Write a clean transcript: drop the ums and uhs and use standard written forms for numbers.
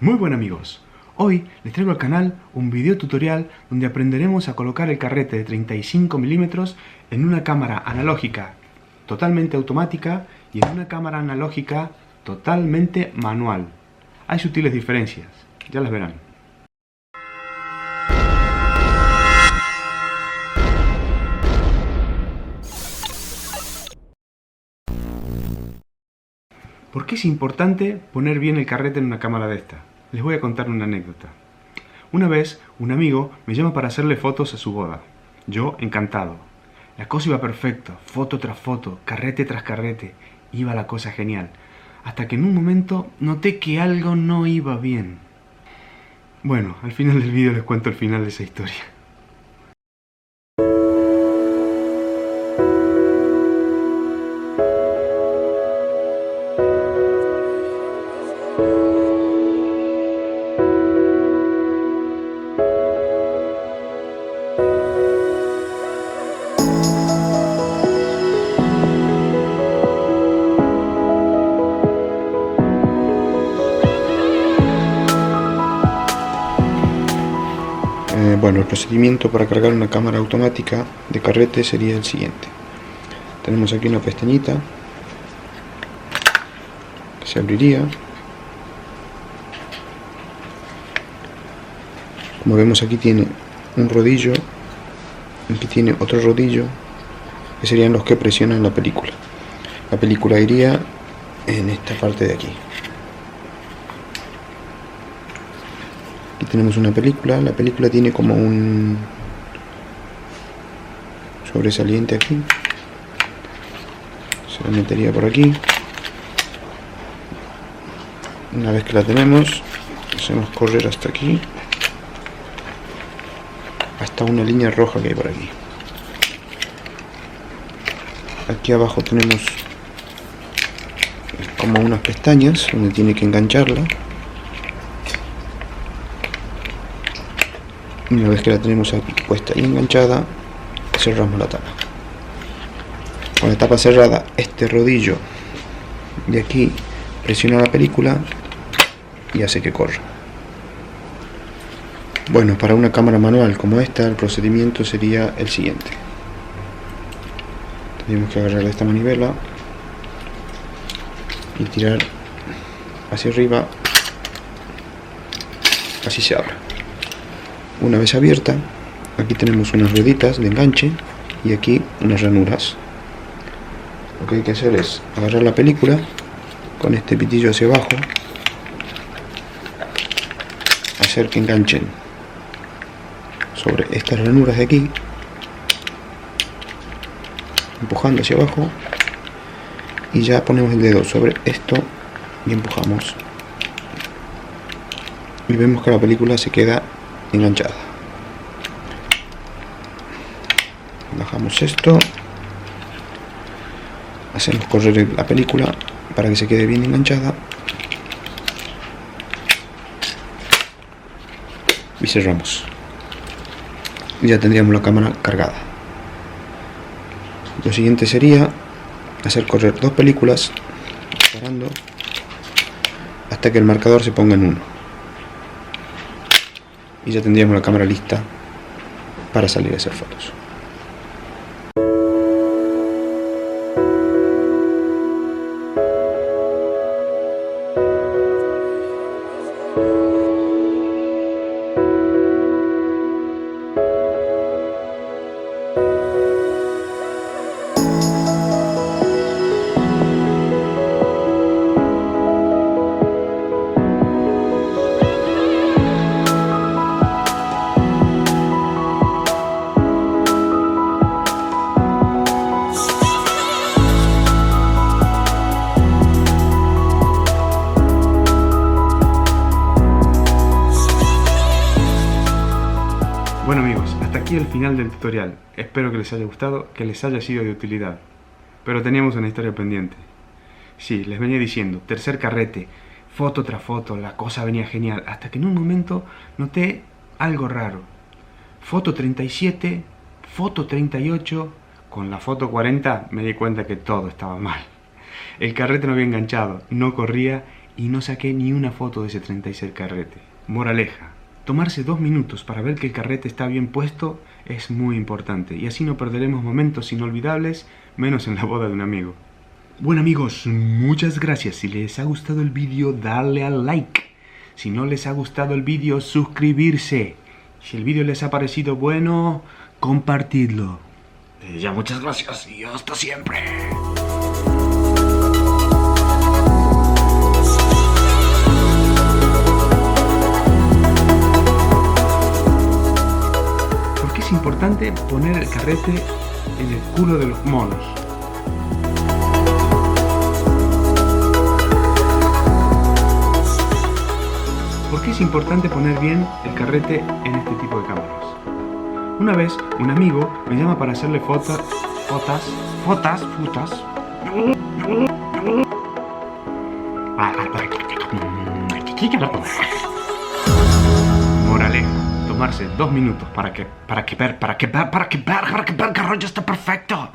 Muy buen amigos, hoy les traigo al canal un video tutorial donde aprenderemos a colocar el carrete de 35 milímetros en una cámara analógica totalmente automática y en una cámara analógica totalmente manual. Hay sutiles diferencias, ya las verán. ¿Por qué es importante poner bien el carrete en una cámara de esta? Les voy a contar una anécdota. Una vez, un amigo me llama para hacerle fotos a su boda. Yo, encantado. La cosa iba perfecta, foto tras foto, carrete tras carrete. Iba la cosa genial. Hasta que en un momento noté que algo no iba bien. Bueno, al final del vídeo les cuento el final de esa historia. Bueno, el procedimiento para cargar una cámara automática de carrete sería el siguiente. Tenemos aquí una pestañita que se abriría. Como vemos, aquí tiene un rodillo, aquí tiene otro rodillo, que serían los que presionan la película. La película iría en esta parte de aquí. Aquí tenemos una película, la película tiene como un sobresaliente aquí, se la metería por aquí. Una vez que la tenemos, hacemos correr hasta aquí, hasta una línea roja que hay por aquí. Aquí abajo tenemos como unas pestañas donde tiene que engancharla. Una vez que la tenemos aquí puesta y enganchada, cerramos la tapa. Con la tapa cerrada, este rodillo de aquí presiona la película y hace que corra. Bueno, para una cámara manual como esta, el procedimiento sería el siguiente. Tenemos que agarrar esta manivela y tirar hacia arriba, así se abre. Una vez abierta, aquí tenemos unas rueditas de enganche y aquí unas ranuras. Lo que hay que hacer es agarrar la película con este pitillo hacia abajo, hacer que enganchen sobre estas ranuras de aquí, empujando hacia abajo, y ya ponemos el dedo sobre esto y empujamos y vemos que la película se queda enganchada. Bajamos esto, hacemos correr la película para que se quede bien enganchada y cerramos. Y ya tendríamos la cámara cargada. Lo siguiente sería hacer correr dos películas parando hasta que el marcador se ponga en 1. Y ya tendríamos la cámara lista para salir a hacer fotos. Bueno amigos, hasta aquí el final del tutorial. Espero que les haya gustado, que les haya sido de utilidad. Pero teníamos una historia pendiente. Sí, les venía diciendo, tercer carrete, foto tras foto, la cosa venía genial, hasta que en un momento noté algo raro. Foto 37, foto 38, con la foto 40 me di cuenta que todo estaba mal. El carrete no había enganchado, no corría y no saqué ni una foto de ese 36 carrete. Moraleja: tomarse 2 minutos para ver que el carrete está bien puesto es muy importante, y así no perderemos momentos inolvidables, menos en la boda de un amigo. Bueno amigos, muchas gracias. Si les ha gustado el vídeo, darle al like. Si no les ha gustado el vídeo, suscribirse. Si el vídeo les ha parecido bueno, compartidlo. Ya, muchas gracias y hasta siempre. ¿Por qué es importante poner el carrete en el culo de los monos? ¿Por qué es importante poner bien el carrete en este tipo de cámaras? Una vez, un amigo me llama para hacerle fotos. Moraleja: tomarse 2 minutos para que ver que el rollo está perfecto.